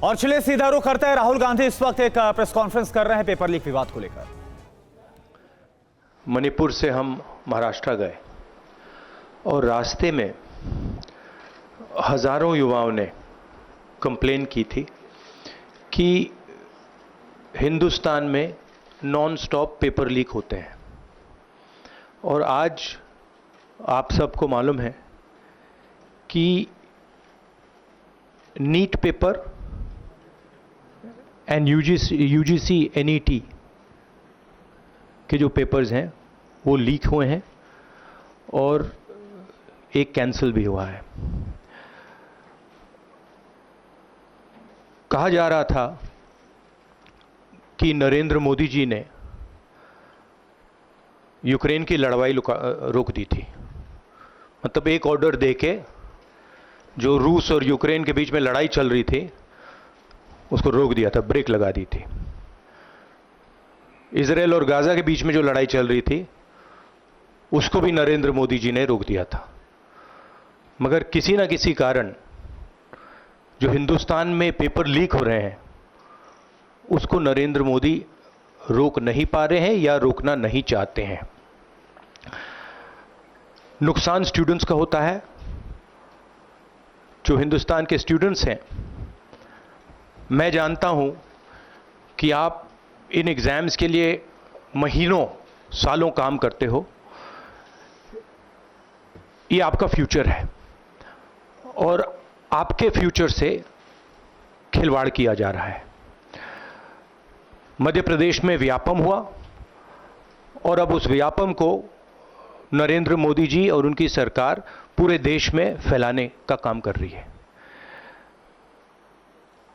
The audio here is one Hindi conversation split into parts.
और चलिए सीधा रुख करते हैं। राहुल गांधी इस वक्त एक प्रेस कॉन्फ्रेंस कर रहे हैं पेपर लीक विवाद को लेकर। मणिपुर से हम महाराष्ट्र गए और रास्ते में हजारों युवाओं ने कंप्लेन की थी कि हिंदुस्तान में नॉन स्टॉप पेपर लीक होते हैं। और आज आप सबको मालूम है कि NEET paper and UGC NET के जो पेपर्स हैं वो लीक हुए हैं और एक कैंसिल भी हुआ है। कहा जा रहा था कि नरेंद्र मोदी जी ने यूक्रेन की लड़ाई रोक दी थी। मतलब एक ऑर्डर देके जो रूस और यूक्रेन के बीच में लड़ाई चल रही थी उसको रोक दिया था, ब्रेक लगा दी थी। इजराइल और गाजा के बीच में जो लड़ाई चल रही थी उसको भी नरेंद्र मोदी जी ने रोक दिया था। मगर किसी ना किसी कारण जो हिंदुस्तान में पेपर लीक हो रहे हैं उसको नरेंद्र मोदी रोक नहीं पा रहे हैं या रोकना नहीं चाहते हैं। नुकसान स्टूडेंट्स का होता है। जो हिंदुस्तान के स्टूडेंट्स हैं, मैं जानता हूं कि आप इन एग्जाम्स के लिए महीनों सालों काम करते हो। ये आपका फ्यूचर है और आपके फ्यूचर से खिलवाड़ किया जा रहा है। मध्य प्रदेश में व्यापम हुआ और अब उस व्यापम को नरेंद्र मोदी जी और उनकी सरकार पूरे देश में फैलाने का काम कर रही है।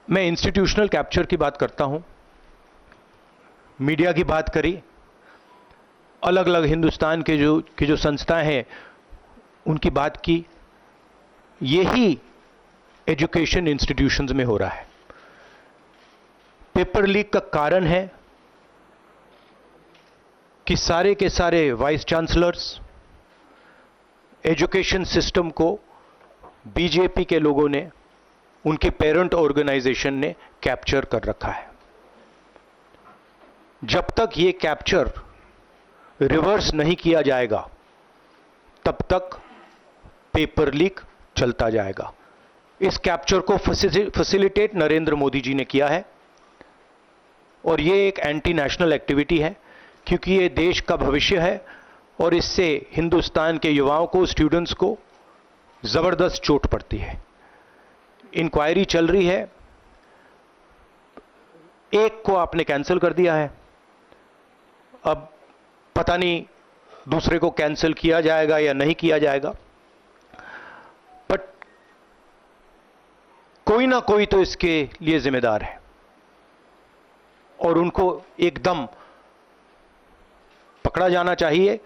मैं इंस्टीट्यूशनल कैप्चर की बात करता हूं, मीडिया की बात करी, अलग अलग हिंदुस्तान के जो संस्थाएं हैं उनकी बात की। यही एजुकेशन इंस्टीट्यूशंस में हो रहा है। पेपर लीक का कारण है कि सारे के सारे वाइस चांसलर्स, एजुकेशन सिस्टम को बीजेपी के लोगों ने, उनके पेरेंट ऑर्गेनाइजेशन ने कैप्चर कर रखा है। जब तक ये कैप्चर रिवर्स नहीं किया जाएगा तब तक पेपर लीक चलता जाएगा। इस कैप्चर को फैसिलिटेट नरेंद्र मोदी जी ने किया है और ये एक एंटी नेशनल एक्टिविटी है क्योंकि ये देश का भविष्य है और इससे हिंदुस्तान के युवाओं को, स्टूडेंट्स को जबरदस्त चोट पड़ती है। इंक्वायरी चल रही है, एक को आपने कैंसिल कर दिया है, अब पता नहीं दूसरे को कैंसिल किया जाएगा या नहीं किया जाएगा। बट कोई ना कोई तो इसके लिए जिम्मेदार है और उनको एकदम पकड़ा जाना चाहिए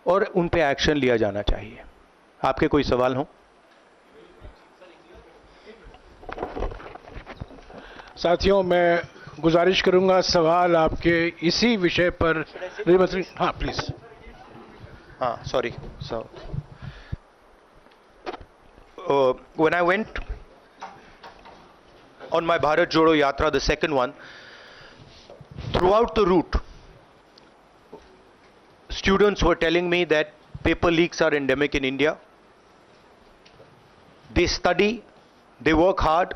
और उन पे एक्शन लिया जाना चाहिए। आपके कोई सवाल हो? साथियों, मैं गुजारिश करूंगा सवाल आपके इसी विषय पर। हाँ प्लीज। हाँ, sorry. So, when I went on my Bharat Jodo Yatra, the second one, throughout the route, students were telling me that paper leaks are endemic in India. They study, they work hard,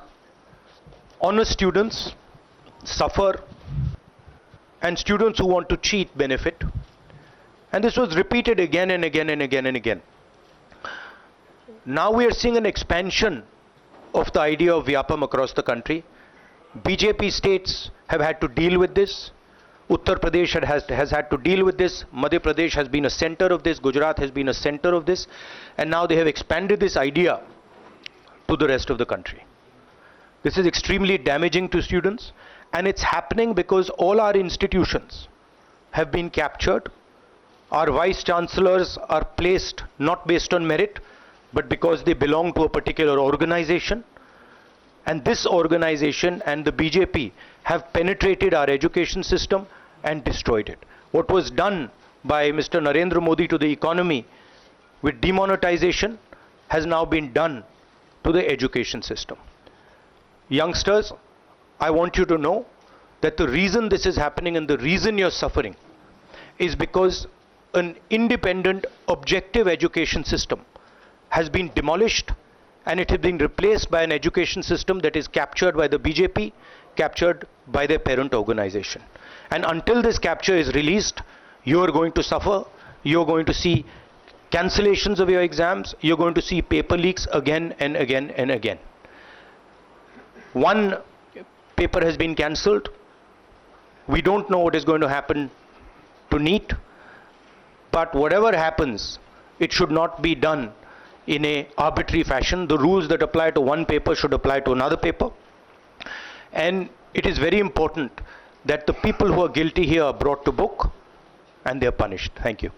honest students suffer, and students who want to cheat benefit. And this was repeated again and again and again and again. Now we are seeing an expansion of the idea of Vyapam across the country. BJP states have had to deal with this. Uttar Pradesh has had to deal with this. Madhya Pradesh has been a center of this. Gujarat has been a center of this. And now they have expanded this idea to the rest of the country. This is extremely damaging to students, and it's happening because all our institutions have been captured. Our vice chancellors are placed not based on merit, but because they belong to a particular organization. And this organization and the BJP have penetrated our education system and destroyed it. What was done by Mr. Narendra Modi to the economy with demonetization has now been done to the education system. youngsters, I want you to know that the reason this is happening and the reason you're suffering is because an independent, objective education system has been demolished and it has been replaced by an education system that is captured by the BJP, captured by their parent organization. And until this capture is released, you are going to suffer, you're going to see cancellations of your exams, you're going to see paper leaks again and again and again. One paper has been cancelled. We don't know what is going to happen to NEET, but whatever happens, it should not be done in a arbitrary fashion. The rules that apply to one paper should apply to another paper. And it is very important that the people who are guilty here are brought to book and they are punished. Thank you.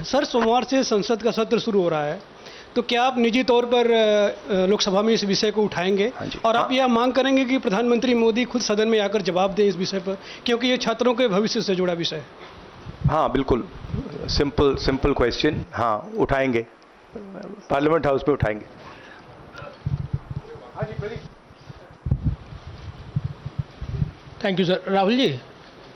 Sir, सोमवार से संसद का सत्र शुरू हो रहा है, तो क्या आप निजी तौर पर लोकसभा में इस विषय को उठाएंगे और आप यह मांग करेंगे कि प्रधानमंत्री मोदी खुद सदन में आकर जवाब दें इस विषय पर, क्योंकि ये छात्रों के भविष्य से जुड़ा विषय है? हाँ, बिल्कुल, सिंपल क्वेश्चन. हाँ, उठाएंगे, पार्लियामेंट हाउस में उठाएंगे. Thank you sir.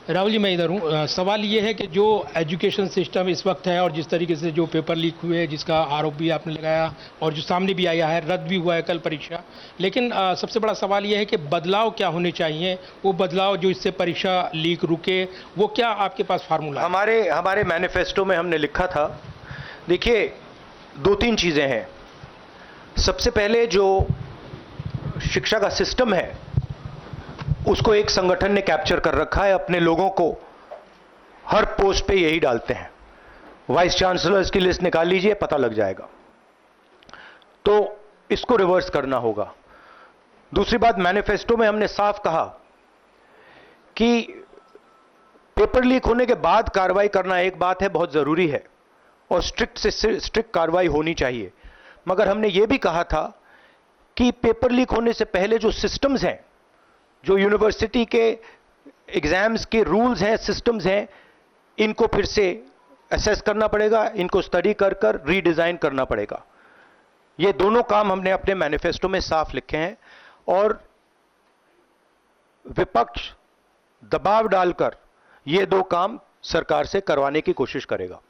Rahul ji मैं इधर हूँ. सवाल ये है कि जो एजुकेशन सिस्टम इस वक्त है और जिस तरीके से जो पेपर लीक हुए, जिसका आरोप भी आपने लगाया और जो सामने भी आया है, रद्द भी हुआ है कल परीक्षा, लेकिन सबसे बड़ा सवाल ये है कि बदलाव क्या होने चाहिए, वो बदलाव जो इससे परीक्षा लीक रुके, वो क्या आपके पास फार्मूला है? हमारे मैनिफेस्टो में हमने लिखा था. देखिए, 2-3 चीज़ें हैं. सबसे पहले जो शिक्षा का सिस्टम है उसको एक संगठन ने कैप्चर कर रखा है. अपने लोगों को हर पोस्ट पे यही डालते हैं. वाइस चांसलर्स की लिस्ट निकाल लीजिए, पता लग जाएगा. तो इसको रिवर्स करना होगा. दूसरी बात, मैनिफेस्टो में हमने साफ कहा कि पेपर लीक होने के बाद कार्रवाई करना एक बात है, बहुत जरूरी है और स्ट्रिक्ट से स्ट्रिक्ट कार्रवाई होनी चाहिए. मगर हमने यह भी कहा था कि पेपर लीक होने से पहले जो सिस्टम्स हैं, जो यूनिवर्सिटी के एग्जाम्स के रूल्स हैं, सिस्टम्स हैं, इनको फिर से असेस करना पड़ेगा, इनको स्टडी कर रीडिजाइन करना पड़ेगा. ये दोनों काम हमने अपने मैनिफेस्टो में साफ लिखे हैं और विपक्ष दबाव डालकर ये दो काम सरकार से करवाने की कोशिश करेगा.